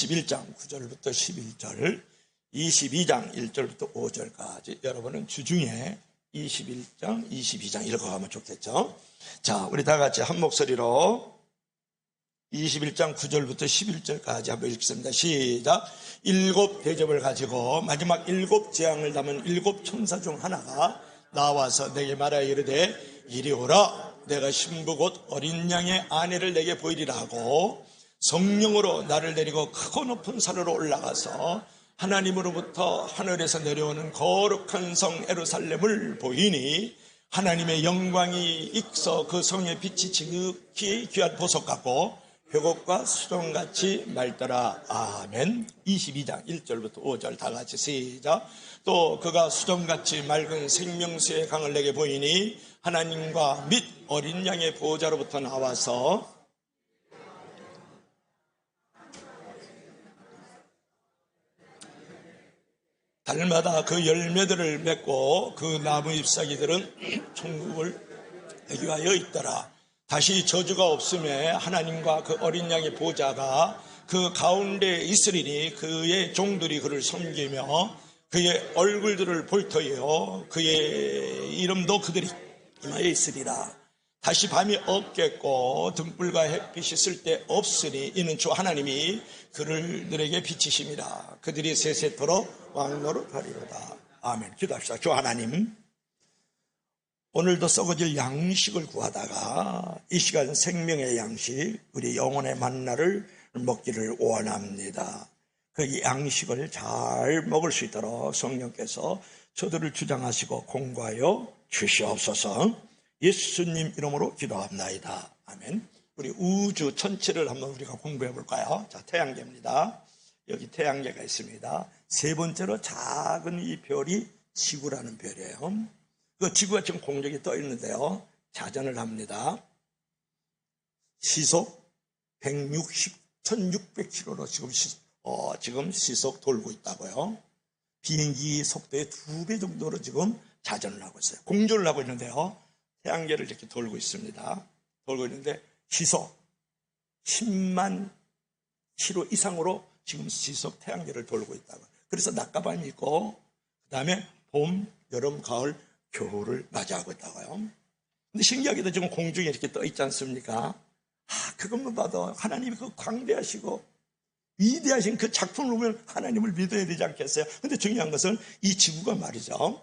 11장 9절부터 11절, 22장 1절부터 5절까지 여러분은 주중에 21장, 22장 읽어가면 좋겠죠. 자, 우리 다 같이 한 목소리로 21장 9절부터 11절까지 한번 읽겠습니다. 시작. 7 대접을 가지고 마지막 7 재앙을 담은 7 천사 중 하나가 나와서 내게 말하여 이르되 이리 오라. 내가 신부 곧 어린 양의 아내를 내게 보이리라 하고 성령으로 나를 데리고 크고 높은 산으로 올라가서 하나님으로부터 하늘에서 내려오는 거룩한 성 예루살렘을 보이니 하나님의 영광이 익서 그 성의 빛이 지극히 귀한 보석 같고 회곡과 수정같이 맑더라. 아멘. 22장 1절부터 5절 다 같이 시작. 또 그가 수정같이 맑은 생명수의 강을 내게 보이니 하나님과 및 어린 양의 보호자로부터 나와서 달마다 그 열매들을 맺고 그 나무 잎사귀들은 천국을 대기하여 있더라. 다시 저주가 없음에 하나님과 그 어린 양의 보호자가 그 가운데 있으리니 그의 종들이 그를 섬기며 그의 얼굴들을 볼 터이요 그의 이름도 그들이 임하여 있으리라. 다시 밤이 없겠고 등불과 햇빛이 쓸데없으니 이는 주 하나님이 그들에게 비치심이라. 그들이 세세토록 왕노릇하리로다. 아멘. 기도합시다. 주 하나님, 오늘도 썩어질 양식을 구하다가 이 시간 생명의 양식, 우리 영혼의 만나를 먹기를 원합니다. 그 양식을 잘 먹을 수 있도록 성령께서 저들을 주장하시고 공부하여 주시옵소서. 예수님 이름으로 기도합나이다. 아멘. 우리 우주 전체를 한번 우리가 공부해 볼까요? 자, 태양계입니다. 여기 태양계가 있습니다. 세 번째로 작은 이 별이 지구라는 별이에요. 그 지구가 지금 공중에 떠 있는데요. 자전을 합니다. 시속 1600km로 지금 시속 돌고 있다고요. 비행기 속도의 2배 정도로 지금 자전을 하고 있어요. 공조를 하고 있는데요. 태양계를 이렇게 돌고 있습니다. 돌고 있는데 시속 10만 km 이상으로 지금 시속 태양계를 돌고 있다고요. 그래서 낮과 밤이 있고 그 다음에 봄, 여름, 가을, 겨울을 맞이하고 있다고요. 근데 신기하게도 지금 공중에 이렇게 떠 있지 않습니까? 그것만 봐도 하나님이 그 광대하시고 위대하신 그 작품을 보면 하나님을 믿어야 되지 않겠어요? 근데 중요한 것은 이 지구가 말이죠.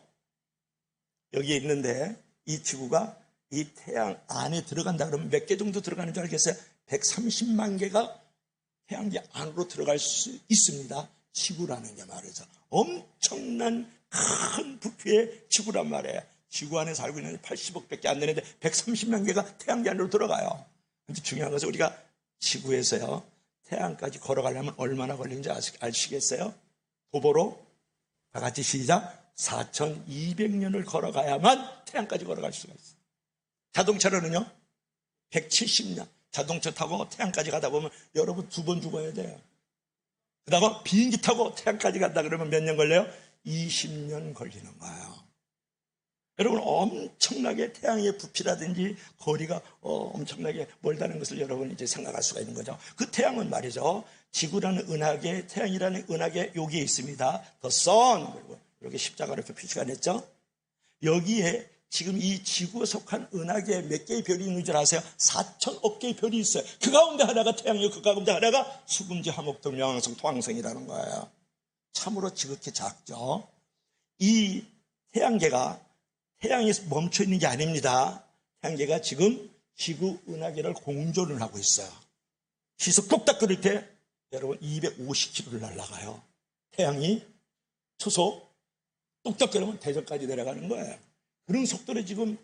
여기에 있는데 이 지구가 이 태양 안에 들어간다 그러면 몇 개 정도 들어가는 줄 알겠어요? 130만 개가 태양계 안으로 들어갈 수 있습니다. 지구라는 게 말이죠. 엄청난 큰 부피의 지구란 말이에요. 지구 안에 살고 있는 80억밖에 안 되는데 130만 개가 태양계 안으로 들어가요. 근데 중요한 것은 우리가 지구에서요 태양까지 걸어가려면 얼마나 걸리는지 아시겠어요? 도보로 다 같이 시작. 4200년을 걸어가야만 태양까지 걸어갈 수가 있어요. 자동차로는요 170년. 자동차 타고 태양까지 가다 보면 여러분 2번 죽어야 돼요. 그다가 비행기 타고 태양까지 간다 그러면 몇 년 걸려요? 20년 걸리는 거예요. 여러분 엄청나게 태양의 부피라든지 거리가 엄청나게 멀다는 것을 여러분 이제 생각할 수가 있는 거죠. 그 태양은 말이죠. 지구라는 은하계, 태양이라는 은하계 여기에 있습니다. The sun. 그리고 이렇게 십자가로 이렇게 표시가 됐죠. 여기에 지금 이 지구에 속한 은하계에 몇 개의 별이 있는 줄 아세요? 4천억 개의 별이 있어요. 그 가운데 하나가 태양이고 그 가운데 하나가 수금지, 화목등, 명왕성, 토왕성이라는 거예요. 참으로 지극히 작죠. 이 태양계가 태양에 멈춰 있는 게 아닙니다. 태양계가 지금 지구 은하계를 공조를 하고 있어요. 시속 뚝딱 그럴 때 여러분 250km를 날아가요. 태양이 초속 뚝딱 그러면 대전까지 내려가는 거예요. 그런 속도로 지금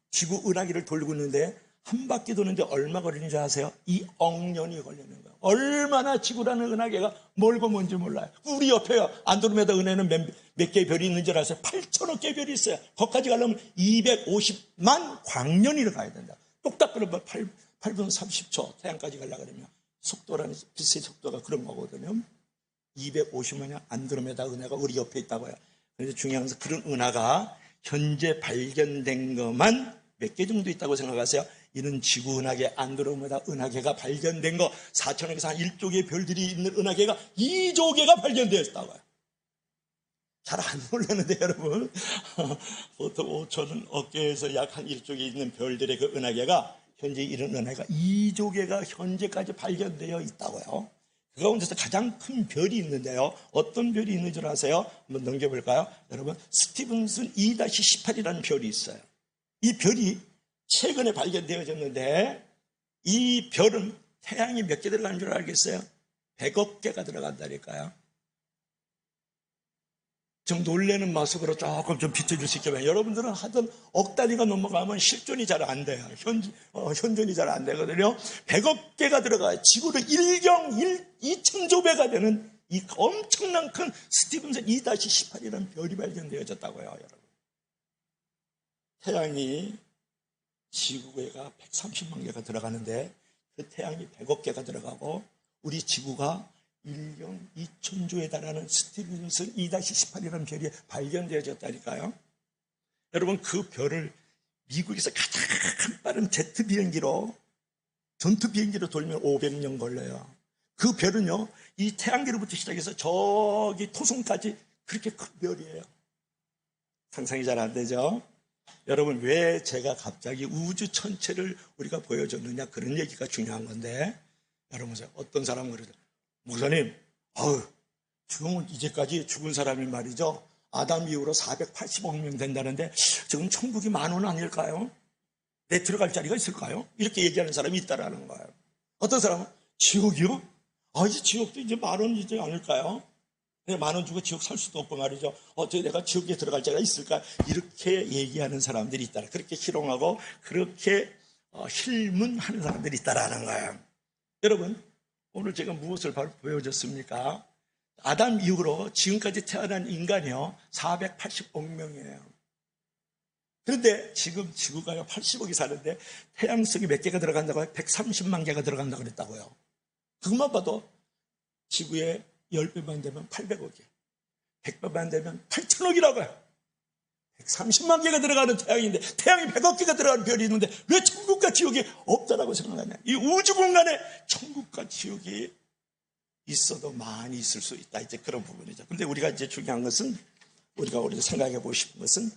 지구 은하계를 돌고 있는데 한 바퀴 도는데 얼마 걸리는지 아세요? 2억 년이 걸리는 거예요. 얼마나 지구라는 은하계가 멀고 뭔지 몰라요. 우리 옆에요. 안드로메다 은하에는 몇 개의 별이 있는 줄 아세요? 8천억 개의 별이 있어요. 거기까지 가려면 250만 광년이를 가야 된다. 똑딱 그러면 8분 30초 태양까지 가려고 그러면 속도라는 빛의 속도가 그런 거거든요. 250만 년 안드로메다 은하가 우리 옆에 있다고요. 그래서 중요한 것은 그런 은하가 현재 발견된 것만 몇 개 정도 있다고 생각하세요? 이는 지구 은하계 안드로메다 은하계가 발견된 거 4천억에서 한 1조 개의 별들이 있는 은하계가 2조 개가 발견되었다고요. 잘 안 놀라는데 여러분 보통 5천억 개에서 약 한 1조 개 있는 별들의 그 은하계가 현재 이런 은하계가 2조 개가 현재까지 발견되어 있다고요. 그 가운데서 가장 큰 별이 있는데요. 어떤 별이 있는 줄 아세요? 한번 넘겨볼까요? 여러분 스티븐슨 2-18이라는 별이 있어요. 이 별이 최근에 발견되어졌는데 이 별은 태양이 몇 개 들어가는 줄 알겠어요? 100억 개가 들어간다니까요. 좀 놀라는 모습으로 조금 좀 비춰줄 수 있게. 여러분들은 하던 억 단위가 넘어가면 실존이 잘 안 돼요. 현존이 잘 안 되거든요. 100억 개가 들어가요. 지구를 2천조 배가 되는 이 엄청난 큰 스티븐슨 2-18이라는 별이 발견되어졌다고요. 여러분. 태양이 지구가 130만 개가 들어가는데 그 태양이 100억 개가 들어가고 우리 지구가 1년 2천조에 달하는 스티븐슨 2-18이라는 별이 발견되어졌다니까요. 여러분 그 별을 미국에서 가장 빠른 제트 비행기로 전투 비행기로 돌면 500년 걸려요. 그 별은요 이 태양계로부터 시작해서 저기 토성까지 그렇게 큰 별이에요. 상상이 잘 안 되죠? 여러분 왜 제가 갑자기 우주 전체를 우리가 보여줬느냐 그런 얘기가 중요한 건데 여러분 어떤 사람은 그러죠. 목사님, 지금은 이제까지 죽은 사람이 말이죠. 아담 이후로 480억 명 된다는데 지금 천국이 10,000원 아닐까요? 내 들어갈 자리가 있을까요? 이렇게 얘기하는 사람이 있다라는 거예요. 어떤 사람은 지옥이요? 이 지옥도 이제 10,000원이지 않을까요? 10,000원 주고 지옥 살 수도 없고 말이죠. 어떻게 내가 지옥에 들어갈 자리가 있을까? 이렇게 얘기하는 사람들이 있다. 그렇게 희롱하고 그렇게 힐문하는 사람들이 있다라는 거예요. 여러분 오늘 제가 무엇을 보여줬습니까? 아담 이후로 지금까지 태어난 인간이요 480억 명이에요. 그런데 지금 지구가요 80억이 사는데 태양성이 몇 개가 들어간다고요? 130만 개가 들어간다고 그랬다고요. 그것만 봐도 지구에 10배만 되면 800억이에요. 100배만 되면 8천억이라고요. 130만 개가 들어가는 태양인데 태양이 100억 개가 들어가는 별이 있는데 왜 천국과 지옥이 없다라고 생각하냐. 이 우주 공간에 천국과 지옥이 있어도 많이 있을 수 있다. 이제 그런 부분이죠. 근데 우리가 이제 중요한 것은 우리가 생각해 보고 싶은 것은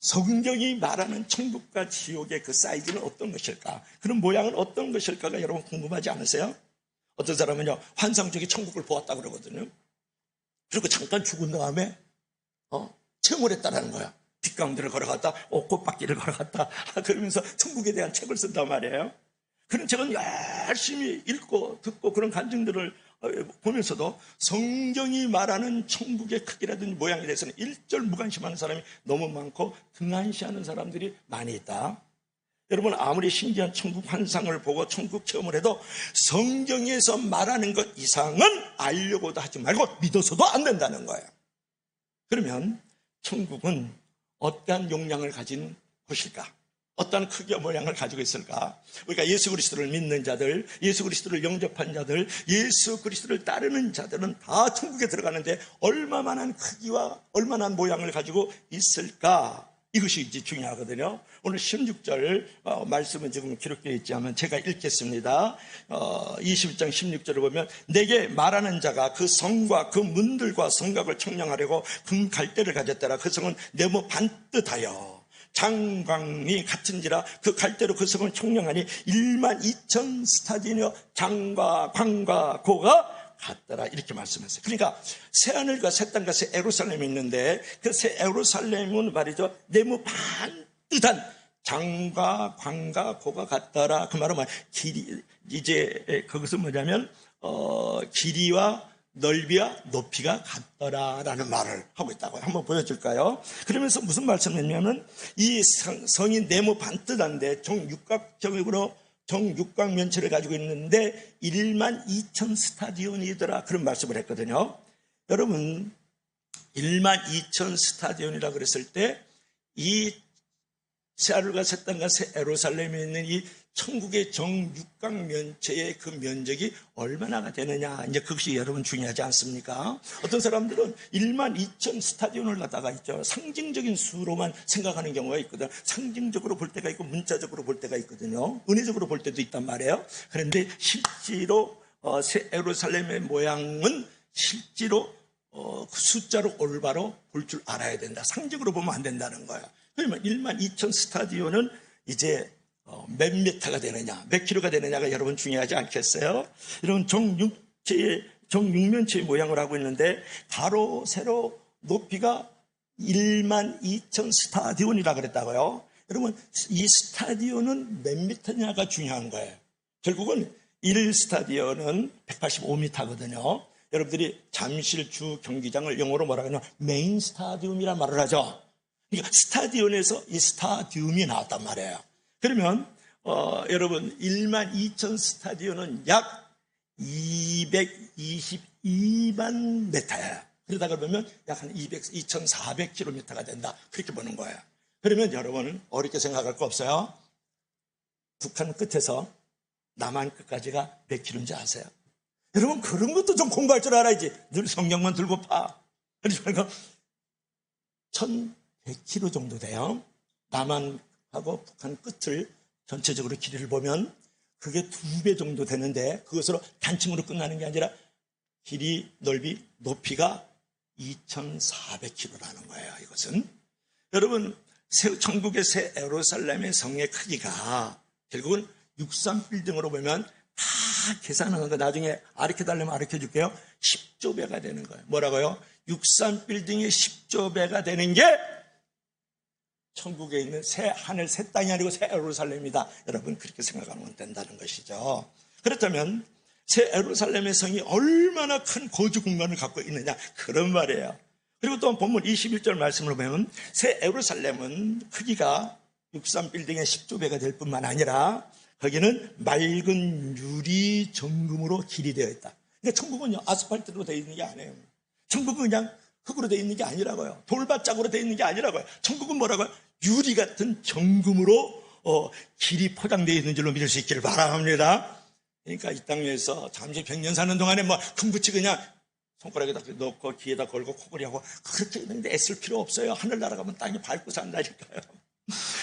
성경이 말하는 천국과 지옥의 그 사이즈는 어떤 것일까? 그런 모양은 어떤 것일까가 여러분 궁금하지 않으세요? 어떤 사람은요 환상적인 천국을 보았다 그러거든요. 그리고 잠깐 죽은 다음에 체험을 했다라는 거야. 빗가운데를 걸어갔다, 꽃밭길을 걸어갔다 그러면서 천국에 대한 책을 쓴단 말이에요. 그런 책은 열심히 읽고 듣고 그런 간증들을 보면서도 성경이 말하는 천국의 크기라든지 모양에 대해서는 일절 무관심하는 사람이 너무 많고 등한시하는 사람들이 많이 있다. 여러분 아무리 신기한 천국 환상을 보고 천국 체험을 해도 성경에서 말하는 것 이상은 알려고도 하지 말고 믿어서도 안 된다는 거예요. 그러면 천국은 어떠한 용량을 가진 곳일까? 어떠한 크기와 모양을 가지고 있을까? 우리가 예수 그리스도를 믿는 자들, 예수 그리스도를 영접한 자들, 예수 그리스도를 따르는 자들은 다 천국에 들어가는데 얼마만한 크기와 얼마나 모양을 가지고 있을까? 이것이 이제 중요하거든요. 오늘 16절 말씀은 지금 기록되어 있지 않으면 제가 읽겠습니다. 21장 16절을 보면 내게 말하는 자가 그 성과 그 문들과 성곽을 청량하려고 금 갈대를 가졌더라. 그 성은 네모 반듯하여 장광이 같은지라 그 갈대로 그 성을 청량하니 12,000 스타디오니어 장과 광과 고가 같더라 이렇게 말씀했어요. 그러니까 새하늘과 새 땅과 새 예루살렘이 있는데 그 새 예루살렘은 말이죠 네모 반듯한 장과 광과 고가 같더라. 그 말은 길이 이제 그것은 뭐냐면 길이와 넓이와 높이가 같더라라는 말을 하고 있다고요. 한번 보여줄까요? 그러면서 무슨 말씀이냐면 이 성이 네모 반듯한데 정육각형으로 정육각 면체를 가지고 있는데 12,000 스타디온이더라 그런 말씀을 했거든요. 여러분 12,000 스타디온이라 그랬을 때 이 새하늘과 새 땅과 새 예루살렘에 있는 이 천국의 정육각 면체의 그 면적이 얼마나 되느냐, 이제 그것이 여러분 중요하지 않습니까? 어떤 사람들은 1만 2천 스타디온을 갖다가 있죠, 상징적인 수로만 생각하는 경우가 있거든. 상징적으로 볼 때가 있고 문자적으로 볼 때가 있거든요. 은혜적으로 볼 때도 있단 말이에요. 그런데 실제로 새 예루살렘의 모양은 실제로 그 숫자로 올바로 볼 줄 알아야 된다. 상징으로 보면 안 된다는 거야. 그러면 1만 2천 스타디온은 이제 몇 미터가 되느냐, 몇 킬로가 되느냐가 여러분 중요하지 않겠어요? 이런 정육면체의 모양을 하고 있는데 가로 세로 높이가 1만 2천 스타디온이라 그랬다고요. 여러분, 이 스타디온은 몇 미터냐가 중요한 거예요. 결국은 1스타디온은 185m거든요. 여러분들이 잠실 주 경기장을 영어로 뭐라 그러냐, 메인 스타디움이란 말을 하죠. 그러니까 스타디온에서 이 스타디움이 나왔단 말이에요. 그러면 여러분, 1만 2천 스타디온은 약 222만 메타예요. 그러다가 보면 약 한 2,400km가 된다, 그렇게 보는 거예요. 그러면 여러분은 어렵게 생각할 거 없어요. 북한 끝에서 남한 끝까지가 몇 킬로인지 아세요? 여러분, 그런 것도 좀 공부할 줄 알아야지. 늘 성경만 들고 파. 그러니까 1,100km 정도 돼요. 남한하고 북한 끝을 전체적으로 길이를 보면 그게 2배 정도 되는데, 그것으로 단층으로 끝나는 게 아니라 길이, 넓이, 높이가 2,400km라는 거예요. 이것은 여러분, 천국의 새 예루살렘의 성의 크기가 결국은 63빌딩으로 보면 다 계산하는 거, 나중에 가르쳐달라면 가르쳐줄게요. 10조배가 되는 거예요. 뭐라고요? 63빌딩이 10조배가 되는 게 천국에 있는 새 하늘, 새 땅이 아니고 새 예루살렘이다. 여러분, 그렇게 생각하면 된다는 것이죠. 그렇다면 새 예루살렘의 성이 얼마나 큰 거주 공간을 갖고 있느냐, 그런 말이에요. 그리고 또 본문 21절 말씀을 보면 새 예루살렘은 크기가 63빌딩의 10조배가 될 뿐만 아니라 거기는 맑은 유리 정금으로 길이 되어 있다. 그러니까 천국은요, 아스팔트로 되어 있는 게 아니에요. 천국은 그냥 흙으로 되어 있는 게 아니라고요. 돌밭짝으로 되어 있는 게 아니라고요. 천국은 뭐라고요? 유리 같은 정금으로 길이 포장되어 있는 줄로 믿을 수 있기를 바랍니다. 그러니까 이 땅에서 잠시 100년 사는 동안에 뭐 금붙이 그냥 손가락에다 넣고 귀에다 걸고 코걸이 하고 그렇게 있는데 애쓸 필요 없어요. 하늘나라 가면 땅이 밟고 산다니까요.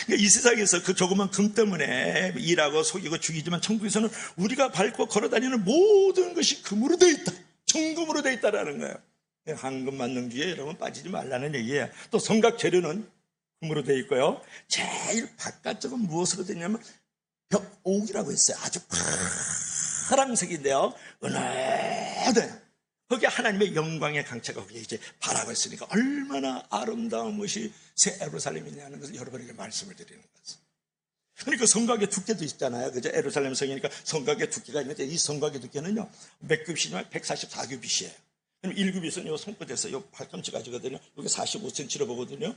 그러니까 이 세상에서 그 조그만 금 때문에 일하고 속이고 죽이지만 천국에서는 우리가 밟고 걸어다니는 모든 것이 금으로 되어 있다, 정금으로 되어 있다라는 거예요. 황금 만능주의에 여러분 빠지지 말라는 얘기예요. 또 성각 재료는 금으로 되어 있고요. 제일 바깥쪽은 무엇으로 되어 있냐면 벽옥이라고 있어요. 아주 파란색인데요, 은은해요. 거기에 하나님의 영광의 강체가 거기에 이제 바라고 있으니까 얼마나 아름다운 것이 새 예루살렘이냐는 것을 여러분에게 말씀을 드리는 거죠. 그러니까 성곽의 두께도 있잖아요. 그죠? 예루살렘 성이니까 성곽의 두께가 있는데 이 성곽의 두께는요, 몇 큐빗이냐면 144큐빗이에요. 그럼 1큐빗은 요 손끝에서 요 팔꿈치까지거든요. 여기 45cm로 보거든요.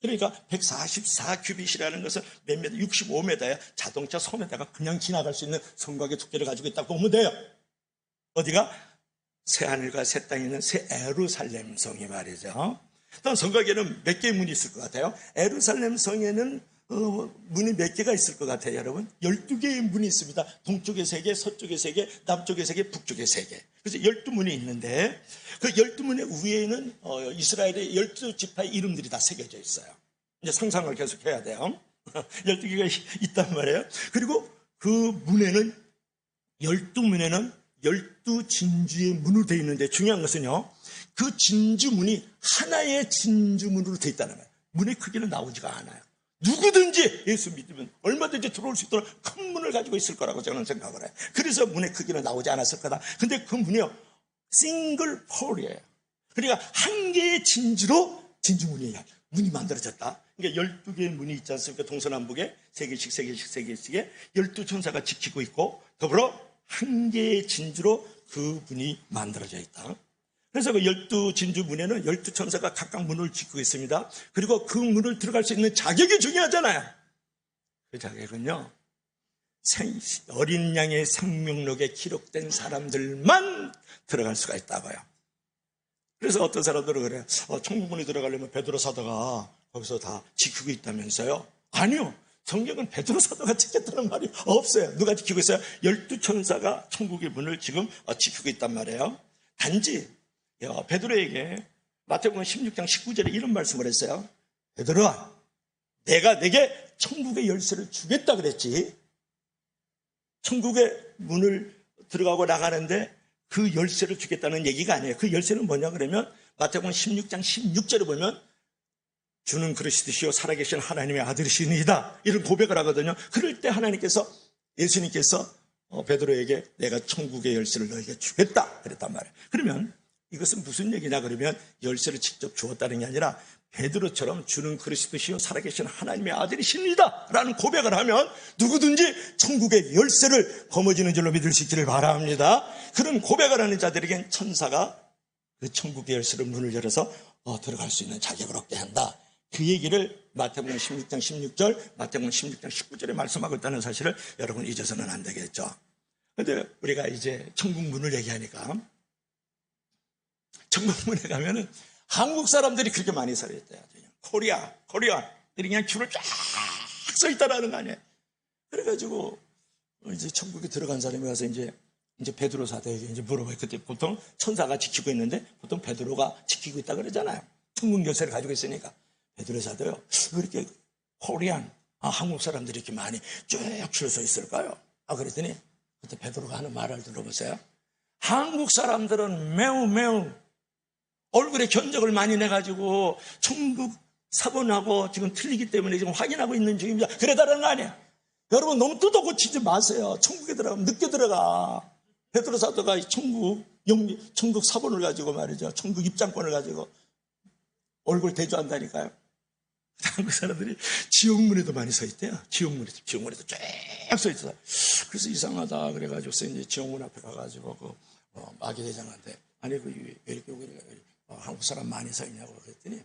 그러니까 144큐빗이라는 것은 몇 미터? 65m예요. 자동차 섬에다가 그냥 지나갈 수 있는 성곽의 두께를 가지고 있다고 보면 돼요. 어디가? 새 하늘과 새 땅에 있는 새 예루살렘 성이 말이죠. 다음 성곽에는 몇 개의 문이 있을 것 같아요? 예루살렘 성에는 문이 몇 개가 있을 것 같아요, 여러분? 12개의 문이 있습니다. 동쪽에 3개, 서쪽에 3개, 남쪽에 3개, 북쪽에 3개. 그래서 12문이 있는데 그 12문의 위에는 이스라엘의 12지파의 이름들이 다 새겨져 있어요. 이제 상상을 계속 해야 돼요. 12개가 있단 말이에요. 그리고 그 문에는 12문에는 12진주의 문으로 되어 있는데 중요한 것은요, 그 진주문이 하나의 진주문으로 되어 있다는 거예요. 문의 크기는 나오지가 않아요. 누구든지 예수 믿으면 얼마든지 들어올 수 있도록 큰 문을 가지고 있을 거라고 저는 생각을 해요. 그래서 문의 크기는 나오지 않았을 거다. 근데 그 문이요, 싱글 폴이에요. 그러니까 한 개의 진주로 진주문이에요. 문이 만들어졌다. 그러니까 12개의 문이 있지 않습니까? 동서남북에 3개씩에 12천사가 지키고 있고 더불어 한 개의 진주로 그 문이 만들어져 있다. 그래서 그 12진주 문에는 12천사가 각각 문을 지키고 있습니다. 그리고 그 문을 들어갈 수 있는 자격이 중요하잖아요. 그 자격은요, 어린 양의 생명록에 기록된 사람들만 들어갈 수가 있다고요. 그래서 어떤 사람들은 그래요. 천국문에 들어가려면 베드로 사도가 거기서 다 지키고 있다면서요. 아니요. 성경은 베드로 사도가 지켰다는 말이 없어요. 누가 지키고 있어요? 12천사가 천국의 문을 지금 지키고 있단 말이에요. 단지 베드로에게 마태복음 16장 19절에 이런 말씀을 했어요. 베드로아, 내가 내게 천국의 열쇠를 주겠다 그랬지. 천국의 문을 들어가고 나가는데 그 열쇠를 주겠다는 얘기가 아니에요. 그 열쇠는 뭐냐 그러면 마태복음 16장 16절에 보면 주는 그리스도시요 살아계신 하나님의 아들이시니이다, 이런 고백을 하거든요. 그럴 때 예수님께서 베드로에게 내가 천국의 열쇠를 너에게 주겠다 그랬단 말이에요. 그러면 이것은 무슨 얘기냐 그러면 열쇠를 직접 주었다는 게 아니라 베드로처럼 주는 그리스도시요 살아계신 하나님의 아들이십니다 라는 고백을 하면 누구든지 천국의 열쇠를 거머쥐는 줄로 믿을 수 있기를 바랍니다. 그런 고백을 하는 자들에겐 천사가 그 천국의 열쇠를 문을 열어서 들어갈 수 있는 자격을 얻게 한다. 그 얘기를 마태복음 16장 16절, 마태복음 16장 19절에 말씀하고 있다는 사실을 여러분 잊어서는 안 되겠죠. 그런데 우리가 이제 천국 문을 얘기하니까 천국 문에 가면은 한국 사람들이 그렇게 많이 살았대요. 코리아 그냥 줄을 쫙 서 있다라는 거 아니에요. 그래가지고 이제 천국에 들어간 사람이 와서 이제 베드로 사도에게 이제 물어봐요. 그때 보통 천사가 지키고 있는데 보통 베드로가 지키고 있다 그러잖아요. 천국 열쇠를 가지고 있으니까. 베드로 사도요, 왜 이렇게 한국 사람들이 이렇게 많이 쭉 줄 서 있을까요? 그랬더니 그때 베드로가 하는 말을 들어보세요. 한국 사람들은 매우 얼굴에 견적을 많이 내가지고 천국 사본하고 지금 틀리기 때문에 지금 확인하고 있는 중입니다. 그래다라는 거 아니에요. 여러분 너무 뜯어고치지 마세요. 천국에 들어가면 늦게 들어가. 베드로 사도가 천국 사본을 가지고 말이죠. 천국 입장권을 가지고 얼굴 대조한다니까요. 한국 사람들이 지옥문에도 많이 서 있대요. 지옥문에도 쫙 서 있어요. 그래서 이상하다 그래가지고 이제 지옥문 앞에 가가지고 마귀대장한테 아니 왜 이렇게 한국 사람 많이 서 있냐고 그랬더니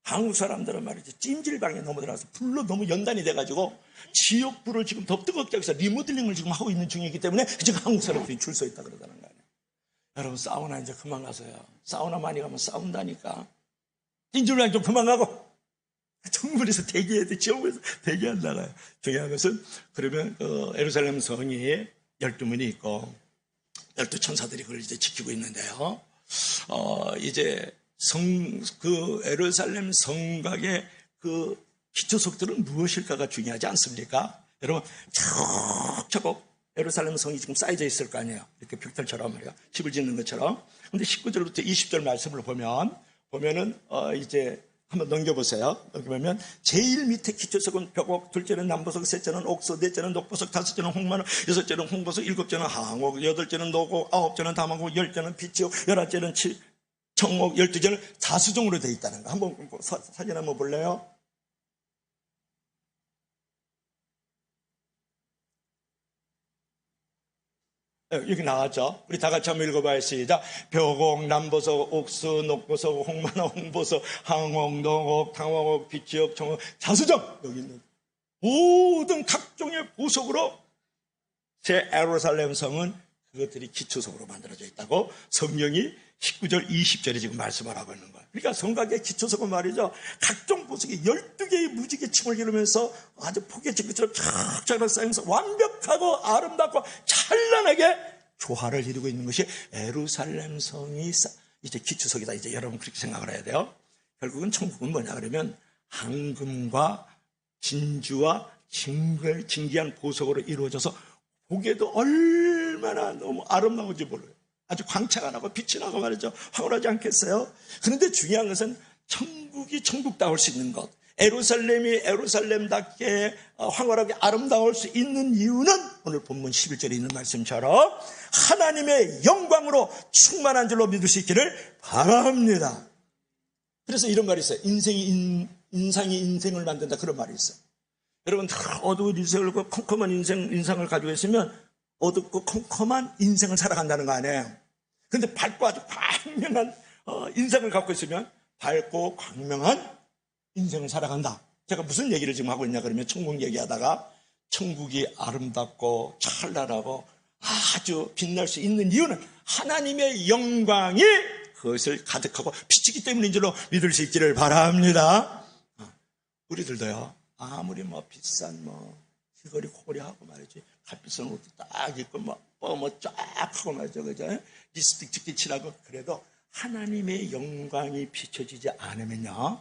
한국 사람들은 말이죠, 찜질방에 너무 들어가서 불로 너무 연단이 돼가지고 지옥불을 지금 더 뜨겁게 해서 리모델링을 지금 하고 있는 중이기 때문에 지금 한국 사람들이 줄 서 있다 그러다는 거 아니에요. 여러분 사우나 이제 그만 가세요. 사우나 많이 가면 싸운다니까. 찜질방 좀 그만 가고 천국에서 대기해야 돼. 지옥에서 대기한다고요. 중요한 것은 그러면 예루살렘 성이 12문이 있고 12천사들이 그걸 이제 지키고 있는데요. 이제 그 예루살렘 성곽의 그 기초석들은 무엇일까가 중요하지 않습니까? 여러분 차곡차곡 예루살렘 성이 지금 쌓여져 있을 거 아니에요. 이렇게 벽돌처럼 말이야. 집을 짓는 것처럼. 근데 19절부터 20절 말씀을 보면은 이제 한번 넘겨보세요. 여기 보면 제일 밑에 기초석은 벽옥, 둘째는 남보석, 셋째는 옥석, 넷째는 녹보석, 다섯째는 홍마노, 여섯째는 홍보석, 일곱째는 항옥, 여덟째는 노곡, 아홉째는 담항옥, 열째는 비치옥, 열하째는 청옥, 12째는 자수정으로 되어 있다는 거. 한번 사진 한번 볼래요? 여기 나왔죠? 우리 다 같이 한번 읽어봐요. 시작. 벽옥, 남보석, 옥수, 녹보석, 홍마나, 홍보석, 항옥, 노옥, 당황옥, 비치옥, 청옥, 자수정. 여기 있는 모든 각종의 보석으로 제 예루살렘 성은 그것들이 기초석으로 만들어져 있다고 성경이 19절, 20절에 지금 말씀을 하고 있는 거예요. 그러니까 성곽의 기초석은 말이죠, 각종 보석이 12개의 무지개 층을 이루면서 아주 포개진 것처럼 쫙쫙 쌓이면서 완벽하고 아름답고 찬란하게 조화를 이루고 있는 것이 예루살렘 성이 이제 기초석이다. 이제 여러분 그렇게 생각을 해야 돼요. 결국은 천국은 뭐냐 그러면 황금과 진주와 진귀한 보석으로 이루어져서 보기에도 얼마나 너무 아름다운지 몰라요. 아주 광채가 나고 빛이 나고 말이죠. 황홀하지 않겠어요? 그런데 중요한 것은 천국이 천국다울 수 있는 것, 예루살렘이 예루살렘답게 황홀하게 아름다울 수 있는 이유는 오늘 본문 11절에 있는 말씀처럼 하나님의 영광으로 충만한 줄로 믿을 수 있기를 바랍니다. 그래서 이런 말이 있어요. 인상이 인생을 만든다, 그런 말이 있어요. 여러분 어두운 인생을 컴컴한 인상을 가지고 있으면 어둡고 컴컴한 인생을 살아간다는 거 아니에요. 그런데 밝고 아주 광명한 인생을 갖고 있으면 밝고 광명한 인생을 살아간다. 제가 무슨 얘기를 지금 하고 있냐 그러면 천국 얘기하다가 천국이 아름답고 찬란하고 아주 빛날 수 있는 이유는 하나님의 영광이 그것을 가득하고 비치기 때문인 줄로 믿을 수 있기를 바랍니다. 우리들도요, 아무리 비싼 귀걸이 코걸이 하고 말이지, 값비싼 옷도 딱 입고 쫙 하고 말이죠, 그죠? 립스틱 짙게 칠하고, 그래도 하나님의 영광이 비춰지지 않으면요,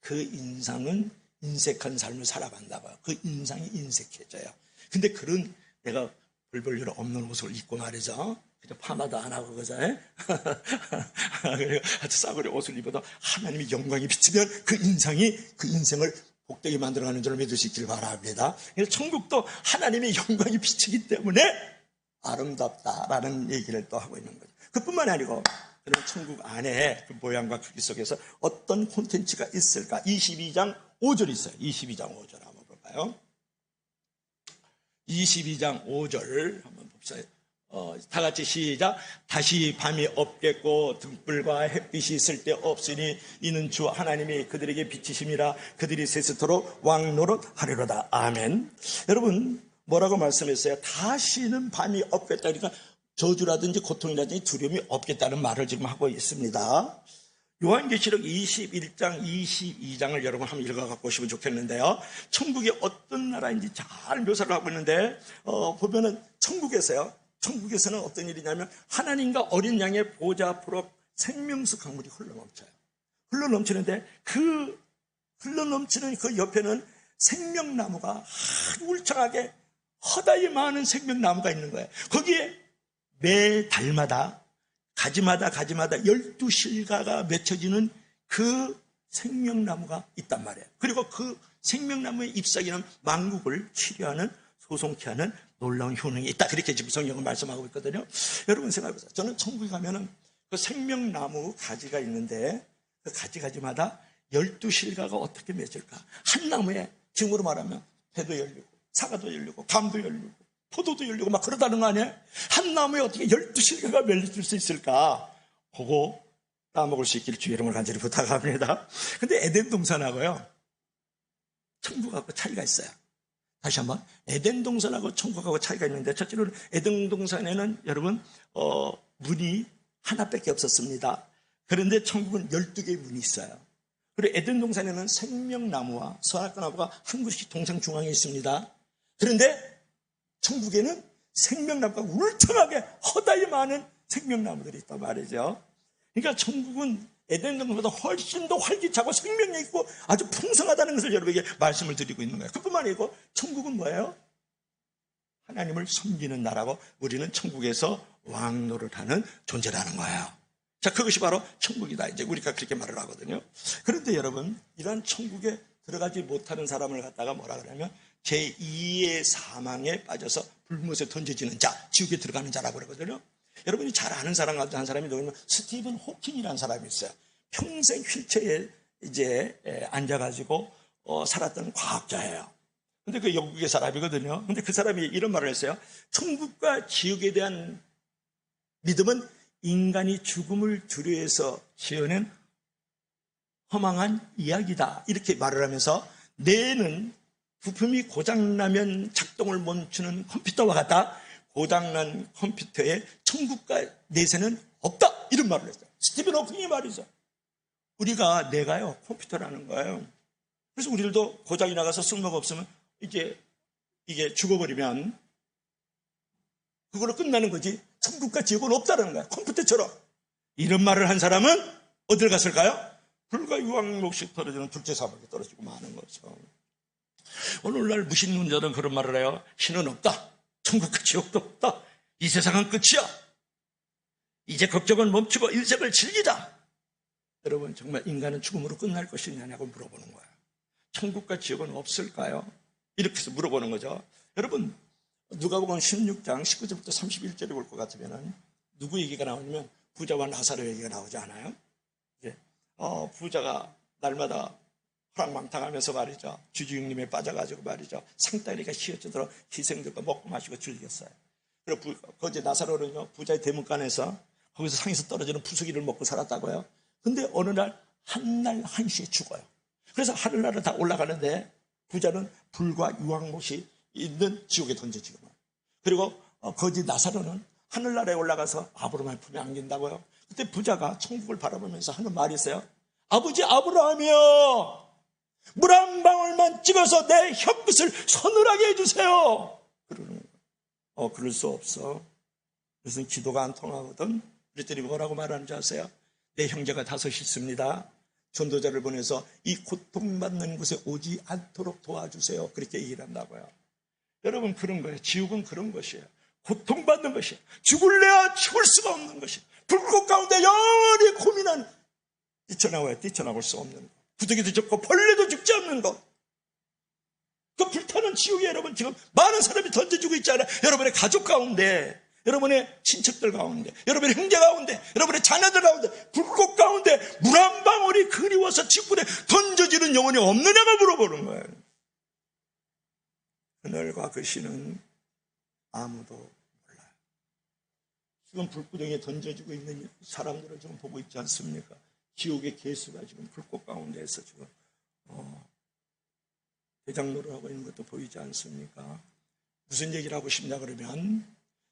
그 인상은 인색한 삶을 살아간다고요. 그 인상이 인색해져요. 근데 그런 내가 별볼 일 없는 옷을 입고 말이죠, 그냥 파마도 안 하고, 그죠? 그리고 아주 싸구려 옷을 입어도 하나님의 영광이 비치면 그 인상이 그 인생을 복되게 만들어가는 줄 믿으시길 바랍니다. 천국도 하나님의 영광이 비치기 때문에 아름답다라는 얘기를 또 하고 있는 거죠. 그뿐만이 아니고, 그럼 천국 안에 그 모양과 크기 속에서 어떤 콘텐츠가 있을까? 22장 5절 있어요. 22장 5절 한번 볼까요? 22장 5절 한번 봅시다. 다 같이 시작. 다시 밤이 없겠고 등불과 햇빛이 있을 때 없으니 이는 주 하나님이 그들에게 비치심이라. 그들이 세세토록 왕노릇하리로다. 아멘. 여러분, 뭐라고 말씀했어요? 다시는 밤이 없겠다. 그러니까 저주라든지 고통이라든지 두려움이 없겠다는 말을 지금 하고 있습니다. 요한계시록 21장 22장을 여러분 한번 읽어갖고 오시면 좋겠는데요, 천국이 어떤 나라인지 잘 묘사를 하고 있는데, 보면은 천국에서는 어떤 일이냐면 하나님과 어린 양의 보좌 앞으로 생명수 강물이 흘러넘쳐요. 흘러넘치는데 그 흘러넘치는 그 옆에는 생명나무가 아주 울창하게 허다히 많은 생명나무가 있는 거예요. 거기에 매 달마다 가지마다 12실가가 맺혀지는 그 생명나무가 있단 말이에요. 그리고 그 생명나무의 잎사귀는 만국을 치료하는, 소송케 하는 놀라운 효능이 있다. 그렇게 지금 성경은 말씀하고 있거든요. 여러분 생각해보세요. 저는 천국에 가면은 그 생명나무 가지가 있는데 그 가지마다 12실가가 어떻게 맺을까? 한 나무에 지금으로 말하면 배도 열리고 사과도 열리고 감도 열리고 포도도 열리고 막 그러다는 거 아니에요? 한 나무에 어떻게 12실가가 맺을 수 있을까? 그거 따먹을 수 있기를 주의 이름으로 간절히 부탁합니다. 근데 에덴 동산하고요, 천국하고 차이가 있어요. 다시 한번, 에덴 동산하고 천국하고 차이가 있는데, 첫째로 에덴 동산에는 여러분 문이 하나밖에 없었습니다. 그런데 천국은 12개의 문이 있어요. 그리고 에덴 동산에는 생명나무와 선악과나무가 한 그루씩 동상 중앙에 있습니다. 그런데 천국에는 생명나무가 울창하게 허다히 많은 생명나무들이 있단 말이죠. 그러니까 천국은 에덴 동산보다 훨씬 더 활기차고 생명력 있고 아주 풍성하다는 것을 여러분에게 말씀을 드리고 있는 거예요. 그뿐만 아니고 천국은 뭐예요? 하나님을 섬기는 나라고, 우리는 천국에서 왕노릇하는 존재라는 거예요. 자, 그것이 바로 천국이다. 이제 우리가 그렇게 말을 하거든요. 그런데 여러분, 이런 천국에 들어가지 못하는 사람을 갖다가 뭐라 그러냐면 제2의 사망에 빠져서 불못에 던져지는 자, 지옥에 들어가는 자라고 그러거든요. 여러분이 잘 아는 사람 같은 한 사람이 누구냐면 스티븐 호킹이라는 사람이 있어요. 평생 휠체어에 이제 앉아가지고 살았던 과학자예요. 근데 그 영국의 사람이거든요. 근데 그 사람이 이런 말을 했어요. 천국과 지옥에 대한 믿음은 인간이 죽음을 두려워해서 지어낸 허망한 이야기다. 이렇게 말을 하면서 뇌는 부품이 고장나면 작동을 멈추는 컴퓨터와 같다. 고장난 컴퓨터에 천국과 내세는 없다. 이런 말을 했어요. 스티븐 호킹이 말이죠. 우리가 뇌가요, 컴퓨터라는 거예요. 그래서 우리들도 고장이 나가서 쓸모가 없으면 이게 죽어버리면 그걸로 끝나는 거지. 천국과 지옥은 없다는 거야. 컴퓨터처럼. 이런 말을 한 사람은 어딜 갔을까요? 불과 유황목씩 떨어지는 둘째 사막에 떨어지고 마는 거죠. 오늘날 무신론자는 그런 말을 해요. 신은 없다. 천국과 지옥도 없다. 이 세상은 끝이야. 이제 걱정은 멈추고 인생을 즐기자. 여러분, 정말 인간은 죽음으로 끝날 것이냐고 물어보는 거예요. 천국과 지옥은 없을까요? 이렇게 해서 물어보는 거죠. 여러분, 누가복음 16장 19절부터 31절에 볼 것 같으면 누구 얘기가 나오냐면 부자와 나사로 얘기가 나오지 않아요? 부자가 날마다 호랑망탕하면서 말이죠. 주주육림에 빠져가지고 말이죠. 상다리가 휘어지도록 희생들과 먹고 마시고 즐겼어요. 그리고 거기 나사로는요, 부자의 대문간에서 거기서 상에서 떨어지는 부수기를 먹고 살았다고요. 근데 어느 날 한날 한시에 죽어요. 그래서 하늘나라 다 올라가는데 부자는 불과 유황못이 있는 지옥에 던져지고, 그리고 거지 나사로는 하늘나라에 올라가서 아브라함의 품에 안긴다고요. 그때 부자가 천국을 바라보면서 하는 말이 있어요. 아버지 아브라함이여, 물 한 방울만 찍어서 내 혀끝을 서늘하게 해주세요. 그러는 거예요. 그럴 수 없어. 그래서 기도가 안 통하거든. 그랬더니 뭐라고 말하는지 아세요? 내 형제가 5 있습니다. 전도자를 보내서 이 고통받는 곳에 오지 않도록 도와주세요. 그렇게 얘기를 한다고요. 여러분, 그런 거예요. 지옥은 그런 것이에요. 고통받는 것이에요. 죽을래야 죽을 수가 없는 것이에요. 불꽃 가운데 영원히 고민한, 뛰쳐나올 수 없는 것. 구더기도 죽고 벌레도 죽지 않는 것. 그 불타는 지옥에 여러분 지금 많은 사람이 던져주고 있잖아요. 여러분의 가족 가운데, 여러분의 친척들 가운데, 여러분의 형제 가운데, 여러분의 자녀들 가운데, 불꽃 가운데 물 한 방울이 그리워서 지구에 던져지는 영혼이 없느냐고 물어보는 거예요. 그늘과 그 시는 아무도 몰라요. 지금 불구덩이에 던져지고 있는 사람들을 지금 보고 있지 않습니까? 지옥의 개수가 지금 불꽃 가운데에서 지금 대장로를 하고 있는 것도 보이지 않습니까? 무슨 얘기를 하고 싶냐 그러면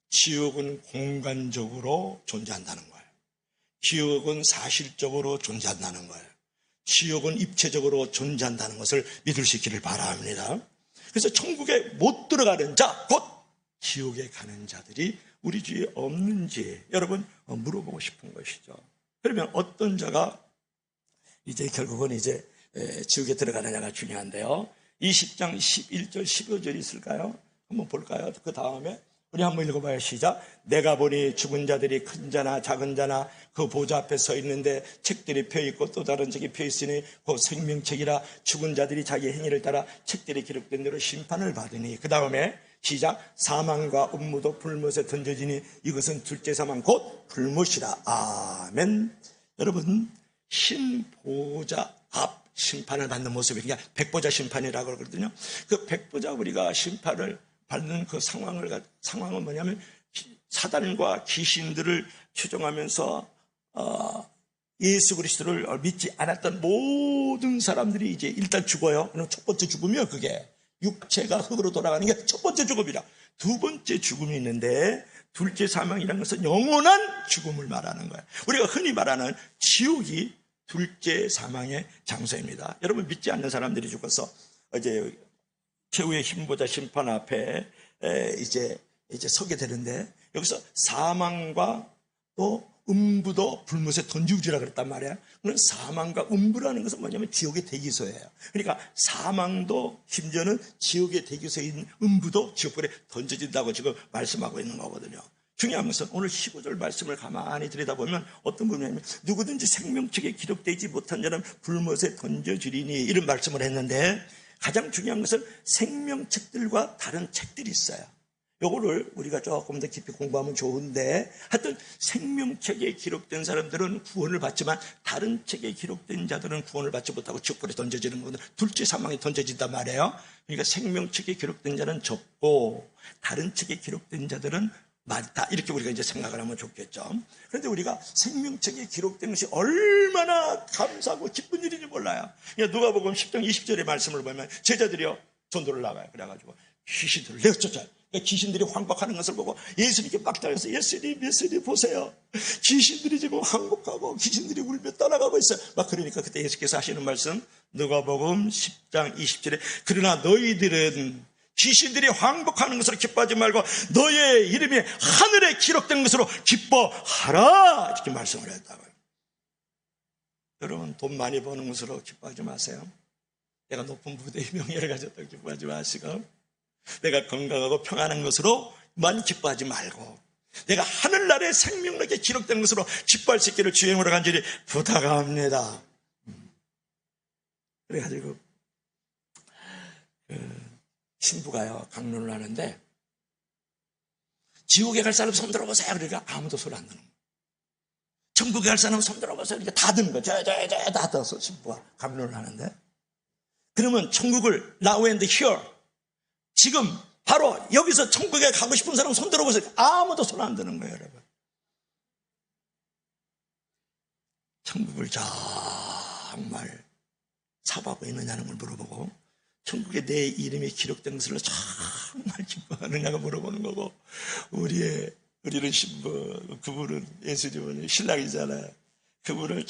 지옥은 공간적으로 존재한다는 거예요. 지옥은 사실적으로 존재한다는 거예요. 지옥은 입체적으로 존재한다는 것을 믿을 수 있기를 바랍니다. 그래서 천국에 못 들어가는 자, 곧 지옥에 가는 자들이 우리 주위에 없는지 여러분 물어보고 싶은 것이죠. 그러면 어떤 자가 이제 결국은 이제 지옥에 들어가느냐가 중요한데요. 20장 11절 15절이 있을까요? 한번 볼까요? 그 다음에 우리 한번 읽어봐요. 시작. 내가 보니 죽은 자들이 큰 자나 작은 자나 그 보좌 앞에 서 있는데 책들이 펴있고 또 다른 책이 펴있으니 그 생명책이라 죽은 자들이 자기 행위를 따라 책들이 기록된 대로 심판을 받으니. 그 다음에 시작. 사망과 음무도 불못에 던져지니 이것은 둘째 사망 곧 불못이라. 아멘. 여러분, 신보좌 앞 심판을 받는 모습이 그냥 백보자 심판이라고 그러거든요. 그 백보자 우리가 심판을 받는 그 상황은 뭐냐면 사단과 귀신들을 추종하면서 예수 그리스도를 믿지 않았던 모든 사람들이 이제 일단 죽어요. 그럼 첫 번째 죽음이요. 그게 육체가 흙으로 돌아가는 게 첫 번째 죽음이라. 두 번째 죽음이 있는데 둘째 사망이라는 것은 영원한 죽음을 말하는 거예요. 우리가 흔히 말하는 지옥이 둘째 사망의 장소입니다. 여러분, 믿지 않는 사람들이 죽어서 이제 최후의 힘보자 심판 앞에 이제 서게 되는데 여기서 사망과 또 음부도 불못에 던지우지라 그랬단 말이에요. 그럼 사망과 음부라는 것은 뭐냐면 지옥의 대기소예요. 그러니까 사망도 심지어는 지옥의 대기소인 음부도 지옥불에 던져진다고 지금 말씀하고 있는 거거든요. 중요한 것은 오늘 15절 말씀을 가만히 들여다보면 어떤 부분이냐면 누구든지 생명책에 기록되지 못한 자는 불못에 던져지리니 이런 말씀을 했는데 가장 중요한 것은 생명책들과 다른 책들이 있어요. 요거를 우리가 조금 더 깊이 공부하면 좋은데 하여튼 생명책에 기록된 사람들은 구원을 받지만 다른 책에 기록된 자들은 구원을 받지 못하고 지옥불에 던져지는 거거든요. 둘째 사망에 던져진단 말이에요. 그러니까 생명책에 기록된 자는 적고 다른 책에 기록된 자들은 많다. 이렇게 우리가 이제 생각을 하면 좋겠죠. 그런데 우리가 생명책에 기록된 것이 얼마나 감사하고 기쁜 일인지 몰라요. 누가복음 10장 20절의 말씀을 보면 제자들이요 전도를 나가요. 그래가지고 귀신들을 내쫓아요. 그러니까 귀신들이 황복하는 것을 보고 예수님께 막 달려서 예수님 보세요. 귀신들이 지금 항복하고 귀신들이 울며 떠나가고 있어요. 막 그러니까 그때 예수께서 하시는 말씀 누가복음 10장 20절에 그러나 너희들은 귀신들이 황복하는 것으로 기뻐하지 말고 너의 이름이 하늘에 기록된 것으로 기뻐하라 이렇게 말씀을 했다고요. 여러분, 돈 많이 버는 것으로 기뻐하지 마세요. 내가 높은 부대의 명예를 가졌다고 기뻐하지 마시고 내가 건강하고 평안한 것으로만 기뻐하지 말고 내가 하늘나라의 생명력에 기록된 것으로 기뻐할 수 있기를 주의 이름으로 간절히 부탁합니다. 그래가지고 신부가요 강론을 하는데 지옥에 갈 사람 손 들어보세요. 그러니까 아무도 소리 안 듣는 거예요. 천국에 갈 사람 손 들어보세요. 그러니까 다 듣는 거예요. 다 들어서 신부가 강론을 하는데 그러면 천국을 now and here 지금 바로 여기서 천국에 가고 싶은 사람 손 들어보세요. 아무도 손 안 드는 거예요. 여러분, 천국을 정말 사바고 있느냐는 걸 물어보고 천국에 내 이름이 기록된 것을 정말 기뻐하느냐고 물어보는 거고 우리는 신부 그분은 예수님은 신랑이잖아요. 그분을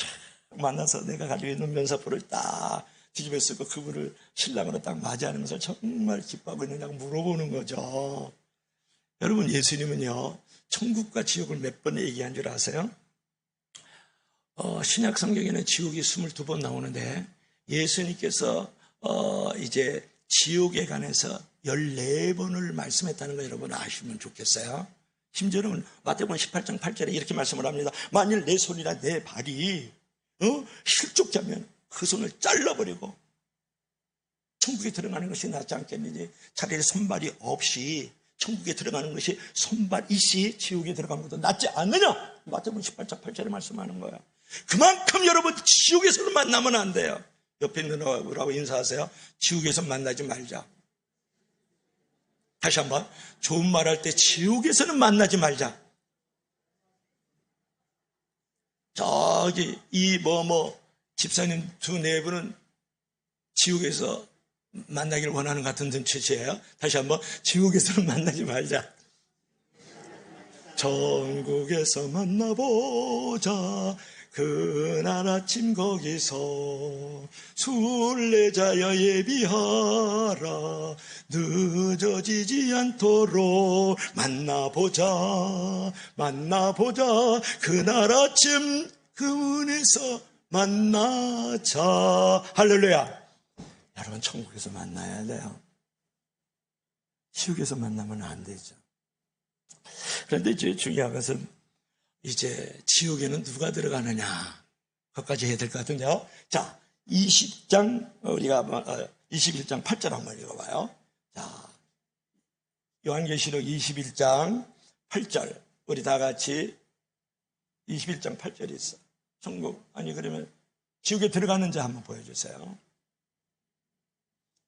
만나서 내가 가지고 있는 면사포를 딱 뒤집었을 거 그분을 신랑으로 딱 맞이하는 것을 정말 기뻐하고 있느냐고 물어보는 거죠. 여러분, 예수님은요, 천국과 지옥을 몇 번 얘기한 줄 아세요? 신약 성경에는 지옥이 22번 나오는데 예수님께서 이제 지옥에 관해서 14번을 말씀했다는 거 여러분 아시면 좋겠어요. 심지어는 마태복음 18장 8절에 이렇게 말씀을 합니다. 만일 내 손이나 내 발이 실족자면 그 손을 잘라버리고 천국에 들어가는 것이 낫지 않겠느니 차라리 손발이 없이 천국에 들어가는 것이 손발 있이 지옥에 들어가는 것도 낫지 않느냐. 마태복음 18장 8절에 말씀하는 거예요. 그만큼 여러분 지옥에서는 만나면 안 돼요. 옆에 있는 분하고 인사하세요. 지옥에서 만나지 말자. 다시 한번, 좋은 말 할 때 지옥에서는 만나지 말자. 저기 집사님 2-4분은 지옥에서 만나기를 원하는 같은 눈치예요. 다시 한번, 지옥에서는 만나지 말자. 천국에서 만나보자. 그날 아침 거기서 순례자여 예비하라. 늦어지지 않도록 만나보자. 그날 아침 그 문에서 만나자. 할렐루야. 여러분, 천국에서 만나야 돼요. 지옥에서 만나면 안 되죠. 그런데 제일 중요한 것은 이제 지옥에는 누가 들어가느냐, 그것까지 해야 될 것 같은데요. 자, 21장 8절 한번 읽어봐요. 자, 요한계시록 21장 8절, 우리 다 같이 21장 8절이 있어. 그러면 지옥에 들어가는 자 한번 보여주세요.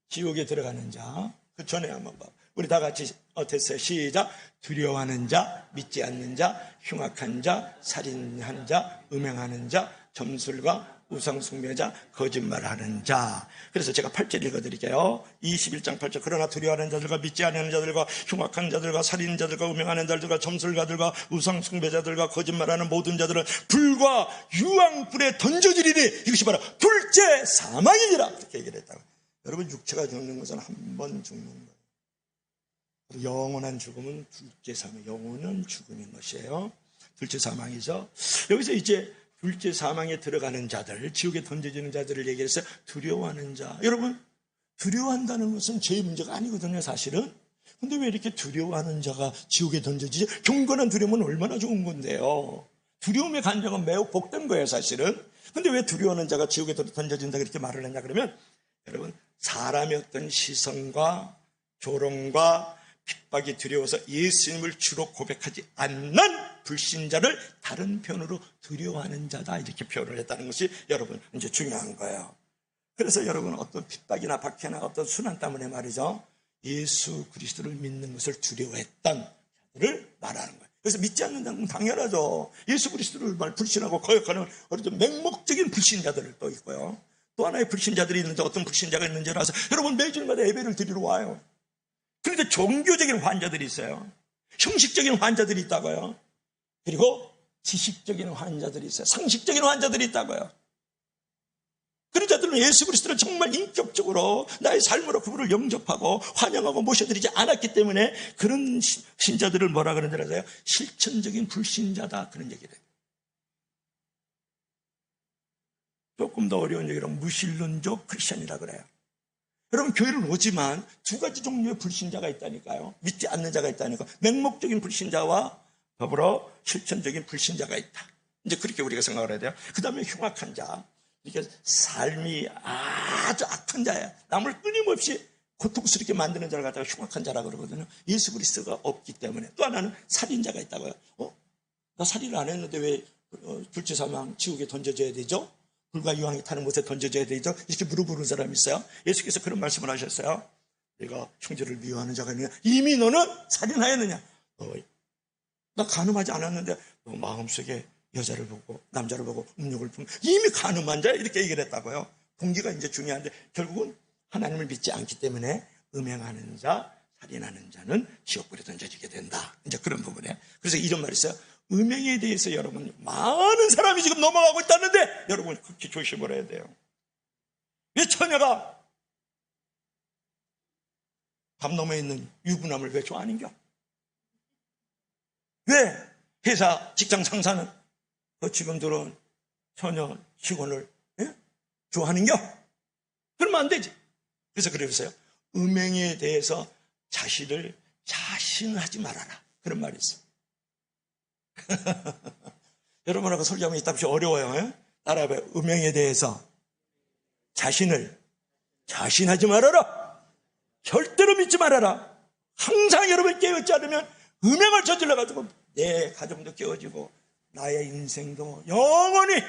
지옥에 들어가는 자, 그 전에 한번 봐. 우리 다 같이 됐어요. 시작. 두려워하는 자, 믿지 않는 자, 흉악한 자, 살인한 자, 음행하는 자, 점술과 우상숭배자, 거짓말하는 자. 그래서 제가 8절 읽어드릴게요. 21장 8절. 그러나 두려워하는 자들과 믿지 않는 자들과 흉악한 자들과 살인자들과 음행하는 자들과 점술가들과 우상숭배자들과 거짓말하는 모든 자들은 불과 유황불에 던져지리니 이것이 바로 둘째 사망이니라. 이렇게 얘기를 했다고. 여러분, 육체가 죽는 것은 한 번 죽는 거예요. 영원한 죽음은 둘째 사망, 영원한 죽음인 것이에요. 둘째 사망이죠. 여기서 이제 둘째 사망에 들어가는 자들, 지옥에 던져지는 자들을 얘기해서 두려워하는 자. 여러분, 두려워한다는 것은 죄의 문제가 아니거든요, 사실은. 근데 왜 이렇게 두려워하는 자가 지옥에 던져지지? 경건한 두려움은 얼마나 좋은 건데요. 두려움의 감정은 매우 복된 거예요, 사실은. 근데 왜 두려워하는 자가 지옥에 던져진다 그렇게 말을 했냐 그러면, 여러분, 사람의 어떤 시선과 조롱과 핍박이 두려워서 예수님을 주로 고백하지 않는 불신자를 다른 표현으로 두려워하는 자다, 이렇게 표현을 했다는 것이 여러분 이제 중요한 거예요. 그래서 여러분, 어떤 핍박이나 박해나 어떤 순환 때문에 말이죠, 예수 그리스도를 믿는 것을 두려워했던 자들을 말하는 거예요. 그래서 믿지 않는다는 건 당연하죠. 예수 그리스도를 불신하고 거역하는 어떤 맹목적인 불신자들을 또 있고요. 또 하나의 불신자들이 있는데, 어떤 불신자가 있는지 알아서 여러분 매주일마다 예배를 드리러 와요. 그런데 종교적인 환자들이 있어요. 형식적인 환자들이 있다고요. 그리고 지식적인 환자들이 있어요. 상식적인 환자들이 있다고요. 그런 자들은 예수 그리스도를 정말 인격적으로 나의 삶으로 그분을 영접하고 환영하고 모셔드리지 않았기 때문에 그런 신자들을 뭐라 그러는지 아세요? 실천적인 불신자다, 그런 얘기를 해요. 조금 더 어려운 얘기로 무신론적 크리스천이라 그래요. 여러분, 교회를 오지만 두 가지 종류의 불신자가 있다니까요. 믿지 않는 자가 있다니까. 맹목적인 불신자와 더불어 실천적인 불신자가 있다. 이제 그렇게 우리가 생각을 해야 돼요. 그 다음에 흉악한 자. 이게 삶이 아주 악한 자야. 남을 끊임없이 고통스럽게 만드는 자를 갖다가 흉악한 자라고 그러거든요. 예수 그리스도가 없기 때문에. 또 하나는 살인자가 있다고요. 나 살인을 안 했는데 왜 둘째 사망 지옥에 던져져야 되죠? 불과 유황이 타는 곳에 던져져야 되죠? 이렇게 물어보는 사람이 있어요. 예수께서 그런 말씀을 하셨어요. 내가 형제를 미워하는 자가 있느냐? 이미 너는 살인하였느냐? 나 간음하지 않았는데 너 마음속에 여자를 보고 남자를 보고 음욕을 품고 이미 간음한 자야, 이렇게 얘기를 했다고요. 동기가 이제 중요한데 결국은 하나님을 믿지 않기 때문에 음행하는 자, 살인하는 자는 지옥불에 던져지게 된다. 이제 그런 부분에. 그래서 이런 말이 있어요. 음행에 대해서 여러분 많은 사람이 지금 넘어가고 있다는데 여러분 극히 조심을 해야 돼요. 왜 처녀가 담 넘어 있는 유부남을 왜 좋아하는겨? 왜 회사 직장 상사는 그 지금 들어온 처녀 직원을 좋아하는겨? 그러면 안 되지. 그래서 그래보세요. 음행에 대해서 자신하지 말아라. 그런 말이 있어요. 여러분하고 설교하면 이따 어려워요. 따라해봐요. 음행에 대해서 자신하지 말아라. 절대로 믿지 말아라. 항상 여러분 깨어있지 않으면 음행을 저질러가지고 내 가정도 깨어지고 나의 인생도 영원히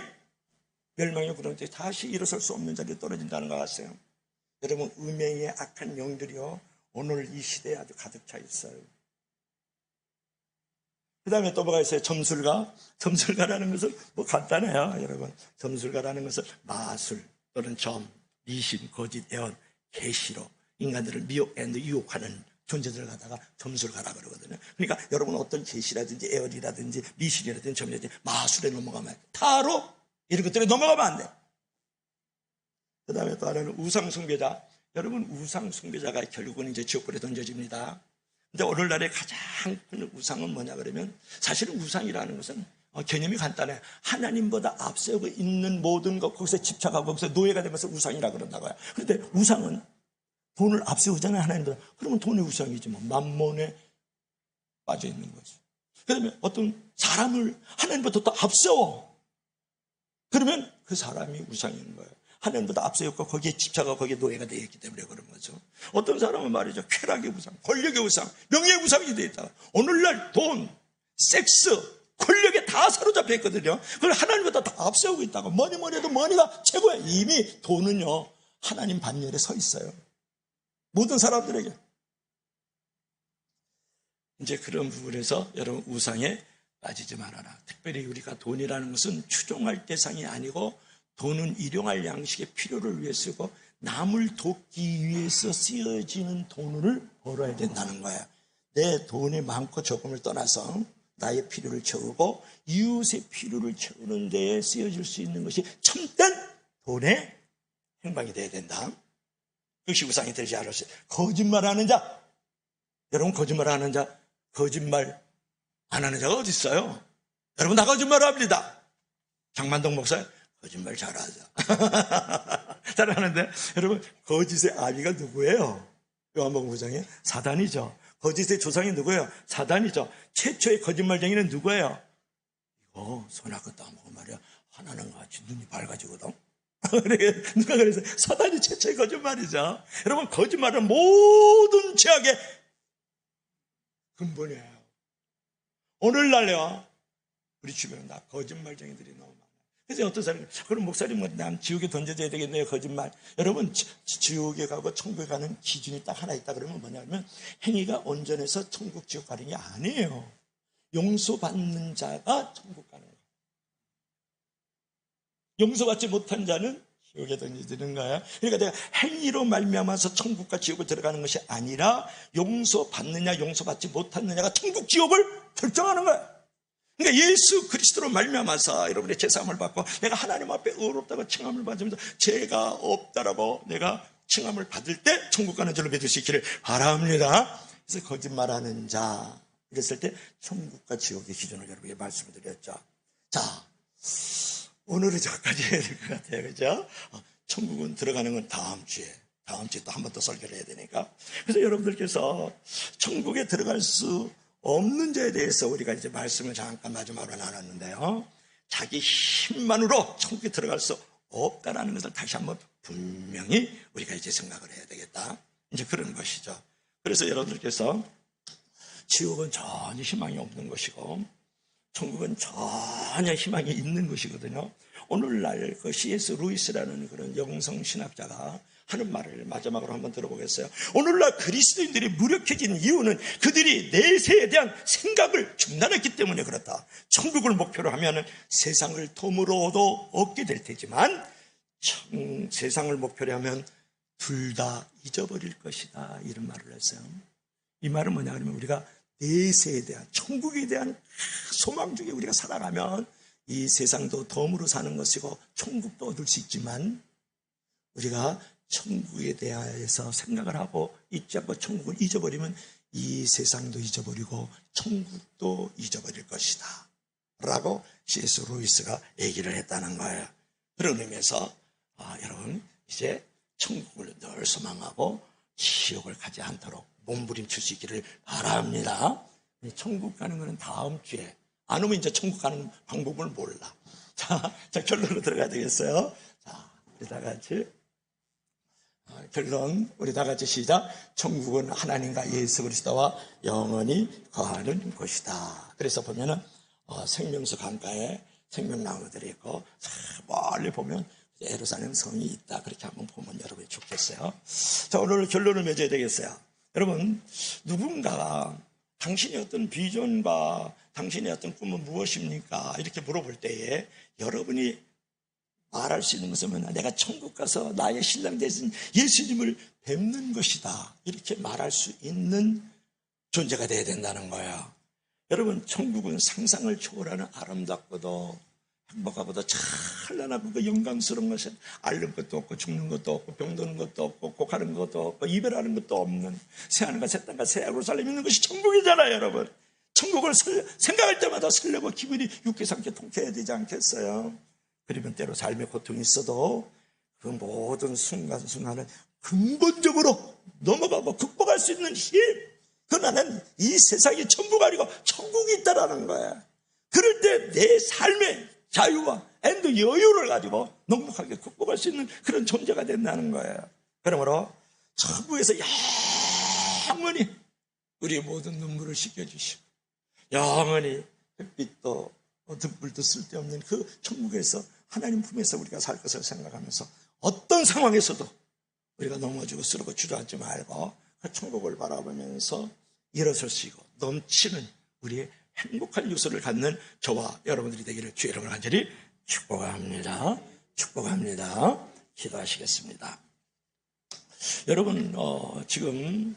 멸망의 구렁텅이에 다시 일어설 수 없는 자리에 떨어진다는 것 같아요. 여러분, 음행의 악한 영들이요, 오늘 이 시대에 아주 가득 차 있어요. 그 다음에 또 뭐가 있어요? 점술가라는 것은 뭐 간단해요, 여러분. 점술가라는 것은 마술 또는 점, 미신, 거짓, 애언, 계시로 인간들을 유혹하는 존재들을 갖다가 점술가라 그러거든요. 그러니까 여러분 어떤 계시라든지 애언이라든지 미신이라든지 점이라든지 마술에 넘어가면, 타로 이런 것들에 넘어가면 안 돼. 그 다음에 또 하나는 우상숭배자. 여러분, 우상숭배자가 결국은 이제 지옥불에 던져집니다. 근데 오늘날의 가장 큰 우상은 뭐냐 그러면, 사실은 우상이라는 것은 개념이 간단해. 하나님보다 앞세우고 있는 모든 것, 거기서 집착하고 거기서 노예가 되면서 우상이라 그런다고요. 그런데 우상은 돈을 앞세우잖아요, 하나님보다. 그러면 돈이 우상이지 뭐. 만몬에 빠져 있는 거죠. 그러면 어떤 사람을 하나님보다 더 앞세워. 그러면 그 사람이 우상인 거예요. 하나님보다 앞세웠고 거기에 집착하고 거기에 노예가 되어 있기 때문에 그런 거죠. 어떤 사람은 말이죠, 쾌락의 우상, 권력의 우상, 명예의 우상이 되어 있다. 오늘날 돈, 섹스, 권력에 다 사로잡혀 있거든요. 그걸 하나님보다 다 앞세우고 있다고. 뭐니 해도 머니가 최고야. 이미 돈은요, 하나님 반열에 서 있어요. 모든 사람들에게. 이제 그런 부분에서 여러분, 우상에 빠지지 말아라. 특별히 우리가 돈이라는 것은 추종할 대상이 아니고, 돈은 일용할 양식의 필요를 위해 쓰고 남을 돕기 위해서 쓰여지는 돈을 벌어야 된다는 거예요. 내 돈의 많고 적음을 떠나서 나의 필요를 채우고 이웃의 필요를 채우는 데에 쓰여질 수 있는 것이 참된 돈의 행방이 되어야 된다. 그것이 우상이 되지 않았어요. 거짓말하는 자, 여러분, 거짓말하는 자, 거짓말 안 하는 자가 어디 있어요? 여러분 다 거짓말합니다. 장만동 목사 거짓말 잘하죠. 잘하는데, 여러분, 거짓의 아비가 누구예요? 요한복음 9장에 사단이죠. 거짓의 조상이 누구예요? 사단이죠. 최초의 거짓말쟁이는 누구예요? 이거 소나크 따먹고 말이야, 하나는 같이 눈이 밝아지거든. 누가 그래서 사단이 최초의 거짓말이죠. 여러분, 거짓말은 모든 죄악의 근본이에요. 오늘날요, 우리 주변에 다 거짓말쟁이들이 너무 많아요. 그래서 어떤 사람이, 그럼 목사님, 난 지옥에 던져져야 되겠네요, 거짓말. 여러분, 지옥에 가고 천국에 가는 기준이 딱 하나 있다 그러면 뭐냐면, 행위가 온전해서 천국, 지옥 가는 게 아니에요. 용서받는 자가 천국 가는 거예요. 용서받지 못한 자는 지옥에 던져지는 거예요. 그러니까 내가 행위로 말미암아서 천국과 지옥을 들어가는 것이 아니라, 용서받느냐 용서받지 못하느냐가 천국, 지옥을 결정하는 거예요. 그러니까 예수 그리스도로 말미암아서 여러분의 제사함을 받고 내가 하나님 앞에 의롭다고 칭함을 받으면서 죄가 없다라고 내가 칭함을 받을 때 천국 가는 줄로 믿을 수 있기를 바랍니다. 그래서 거짓말하는 자, 이랬을 때 천국과 지옥의 기준을 여러분에게 말씀을 드렸죠. 자, 오늘은 저까지 해야 될 것 같아요. 그죠? 천국은 들어가는 건 다음 주에 또 한 번 더 설교를 해야 되니까. 그래서 여러분들께서 천국에 들어갈 수 없는 자에 대해서 우리가 이제 말씀을 잠깐 마지막으로 나눴는데요. 자기 힘만으로 천국에 들어갈 수 없다라는 것을 다시 한번 분명히 우리가 이제 생각을 해야 되겠다. 이제 그런 것이죠. 그래서 여러분들께서 지옥은 전혀 희망이 없는 것이고 천국은 전혀 희망이 있는 것이거든요. 오늘날 그 C.S. 루이스라는 그런 영성신학자가 하는 말을 마지막으로 한번 들어보겠어요. 오늘날 그리스도인들이 무력해진 이유는 그들이 내세에 대한 생각을 중단했기 때문에 그렇다. 천국을 목표로 하면 세상을 덤으로도 얻게 될 테지만 세상을 목표로 하면 둘 다 잊어버릴 것이다. 이런 말을 했어요. 이 말은 뭐냐 그러면 우리가 내세에 대한, 천국에 대한 소망 중에 우리가 살아가면 이 세상도 덤으로 사는 것이고 천국도 얻을 수 있지만 우리가 천국에 대하여서 생각을 하고 잊지 않고 천국을 잊어버리면 이 세상도 잊어버리고 천국도 잊어버릴 것이다 라고 C.S. 루이스가 얘기를 했다는 거예요. 그런 의미에서 여러분 이제 천국을 늘 소망하고 지옥을 가지 않도록 몸부림칠 수 있기를 바랍니다. 천국 가는 것은 다음 주에, 안 오면 이제 천국 가는 방법을 몰라. 자, 결론으로 들어가야 되겠어요. 자, 우리 다 같이 결론, 우리 다 같이 시작. 천국은 하나님과 예수 그리스도와 영원히 거하는 곳이다. 그래서 보면은 생명수 강가에 생명나무들이 있고 멀리 보면 예루살렘 성이 있다. 그렇게 한번 보면 여러분이 좋겠어요. 자, 오늘 결론을 맺어야 되겠어요. 여러분, 누군가가 당신의 어떤 비전과 당신의 어떤 꿈은 무엇입니까? 이렇게 물어볼 때에 여러분이 말할 수 있는 것은 뭐냐? 내가 천국 가서 나의 신랑 되신 예수님을 뵙는 것이다. 이렇게 말할 수 있는 존재가 되어야 된다는 거예요. 여러분, 천국은 상상을 초월하는 아름답고도 행복하고도 찬란하고 그 영광스러운 것은 앓는 것도 없고 죽는 것도 없고 병드는 것도 없고 곡하는 것도 없고 이별하는 것도 없는 새하늘과 새 땅과 새 예루살렘 있는 것이 천국이잖아요. 여러분, 천국을 생각할 때마다 설레고 기분이 육개삼켜 통쾌해야 되지 않겠어요? 그러면 때로 삶의 고통이 있어도 그 모든 순간순간을 근본적으로 넘어가고 극복할 수 있는 힘, 그 나는 이 세상이 천국 아니고 천국이 있다라는 거야. 그럴 때 내 삶의 자유와 여유를 가지고 넉넉하게 극복할 수 있는 그런 존재가 된다는 거예요. 그러므로 천국에서 영원히 우리의 모든 눈물을 씻겨주시고 영원히 햇빛도 등불도 쓸데없는 그 천국에서 하나님 품에서 우리가 살 것을 생각하면서 어떤 상황에서도 우리가 넘어지고 쓰러고 주저앉지 말고 그 천국을 바라보면서 일어설 수 있고 넘치는 우리의 행복한 요소를 갖는 저와 여러분들이 되기를 주의 이름으로 간절히 축복합니다. 축복합니다. 기도하시겠습니다. 여러분 지금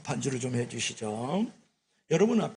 반주를 좀 해주시죠. 여러분 앞에